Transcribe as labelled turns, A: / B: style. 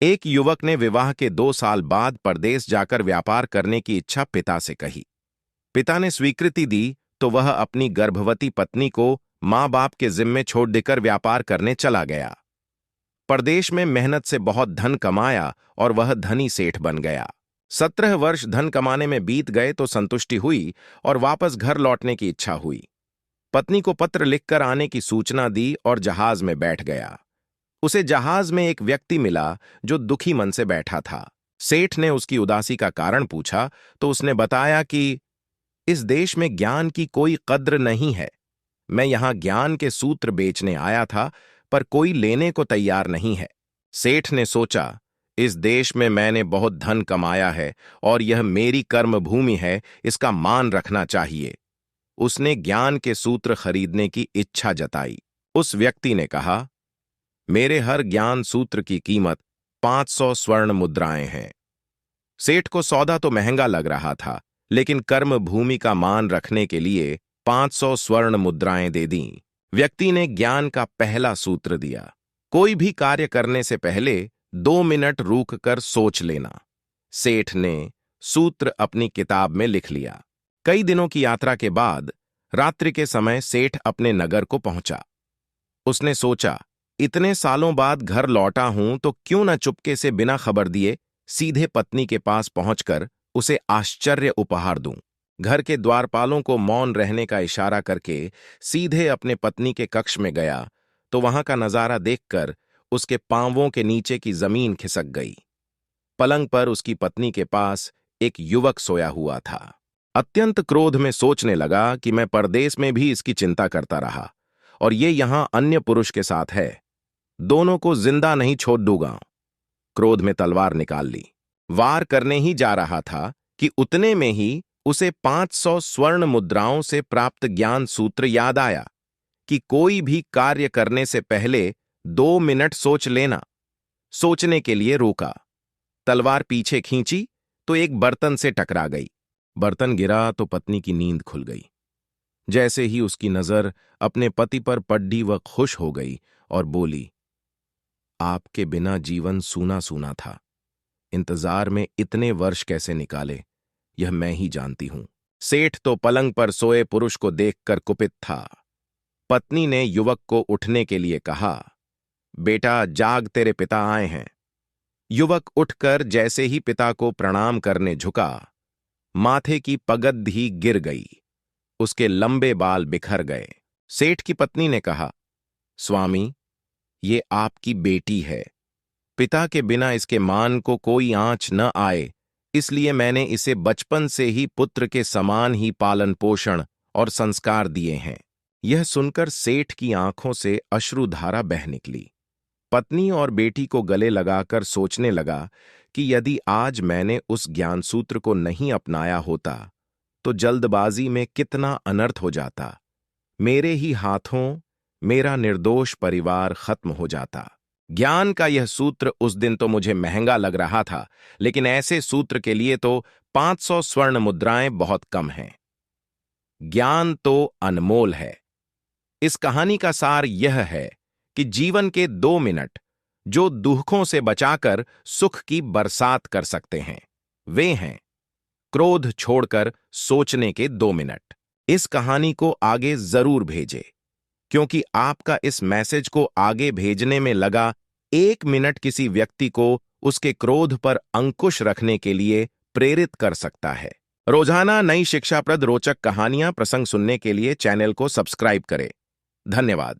A: एक युवक ने विवाह के 2 साल बाद परदेश जाकर व्यापार करने की इच्छा पिता से कही। पिता ने स्वीकृति दी तो वह अपनी गर्भवती पत्नी को मां बाप के जिम्मे छोड़ देकर व्यापार करने चला गया। परदेश में मेहनत से बहुत धन कमाया और वह धनी सेठ बन गया। 17 वर्ष धन कमाने में बीत गए तो संतुष्टि हुई और वापस घर लौटने की इच्छा हुई। पत्नी को पत्र लिखकर आने की सूचना दी और जहाज में बैठ गया। उसे जहाज में एक व्यक्ति मिला जो दुखी मन से बैठा था। सेठ ने उसकी उदासी का कारण पूछा तो उसने बताया कि इस देश में ज्ञान की कोई कद्र नहीं है। मैं यहां ज्ञान के सूत्र बेचने आया था, पर कोई लेने को तैयार नहीं है। सेठ ने सोचा, इस देश में मैंने बहुत धन कमाया है और यह मेरी कर्मभूमि है, इसका मान रखना चाहिए। उसने ज्ञान के सूत्र खरीदने की इच्छा जताई। उस व्यक्ति ने कहा, मेरे हर ज्ञान सूत्र की कीमत 500 स्वर्ण मुद्राएं हैं। सेठ को सौदा तो महंगा लग रहा था, लेकिन कर्म भूमि का मान रखने के लिए 500 स्वर्ण मुद्राएं दे दीं। व्यक्ति ने ज्ञान का पहला सूत्र दिया, कोई भी कार्य करने से पहले 2 मिनट रुक कर सोच लेना। सेठ ने सूत्र अपनी किताब में लिख लिया। कई दिनों की यात्रा के बाद रात्रि के समय सेठ अपने नगर को पहुंचा। उसने सोचा, इतने सालों बाद घर लौटा हूं तो क्यों न चुपके से बिना खबर दिए सीधे पत्नी के पास पहुंचकर उसे आश्चर्य उपहार दूं। घर के द्वारपालों को मौन रहने का इशारा करके सीधे अपने पत्नी के कक्ष में गया तो वहां का नजारा देखकर उसके पांवों के नीचे की जमीन खिसक गई। पलंग पर उसकी पत्नी के पास एक युवक सोया हुआ था। अत्यंत क्रोध में सोचने लगा कि मैं परदेश में भी इसकी चिंता करता रहा और ये यहां अन्य पुरुष के साथ है। दोनों को जिंदा नहीं छोड़ दूंगा। क्रोध में तलवार निकाल ली। वार करने ही जा रहा था कि उतने में ही उसे 500 स्वर्ण मुद्राओं से प्राप्त ज्ञान सूत्र याद आया कि कोई भी कार्य करने से पहले 2 मिनट सोच लेना। सोचने के लिए रोका। तलवार पीछे खींची तो एक बर्तन से टकरा गई। बर्तन गिरा तो पत्नी की नींद खुल गई। जैसे ही उसकी नजर अपने पति पर पड़ी वह खुश हो गई और बोली, आपके बिना जीवन सूना सूना था। इंतजार में इतने वर्ष कैसे निकाले, यह मैं ही जानती हूं। सेठ तो पलंग पर सोए पुरुष को देखकर कुपित था। पत्नी ने युवक को उठने के लिए कहा, बेटा जाग, तेरे पिता आए हैं। युवक उठकर जैसे ही पिता को प्रणाम करने झुका, माथे की पगड ही गिर गई। उसके लंबे बाल बिखर गए। सेठ की पत्नी ने कहा, स्वामी, ये आपकी बेटी है। पिता के बिना इसके मान को कोई आंच न आए, इसलिए मैंने इसे बचपन से ही पुत्र के समान ही पालन पोषण और संस्कार दिए हैं। यह सुनकर सेठ की आंखों से अश्रुधारा बह निकली। पत्नी और बेटी को गले लगाकर सोचने लगा कि यदि आज मैंने उस ज्ञानसूत्र को नहीं अपनाया होता तो जल्दबाजी में कितना अनर्थ हो जाता। मेरे ही हाथों मेरा निर्दोष परिवार खत्म हो जाता। ज्ञान का यह सूत्र उस दिन तो मुझे महंगा लग रहा था, लेकिन ऐसे सूत्र के लिए तो 500 स्वर्ण मुद्राएं बहुत कम हैं। ज्ञान तो अनमोल है। इस कहानी का सार यह है कि जीवन के 2 मिनट जो दुखों से बचाकर सुख की बरसात कर सकते हैं, वे हैं क्रोध छोड़कर सोचने के 2 मिनट। इस कहानी को आगे जरूर भेजें, क्योंकि आपका इस मैसेज को आगे भेजने में लगा 1 मिनट किसी व्यक्ति को उसके क्रोध पर अंकुश रखने के लिए प्रेरित कर सकता है। रोजाना नई शिक्षाप्रद रोचक कहानियां प्रसंग सुनने के लिए चैनल को सब्सक्राइब करें। धन्यवाद।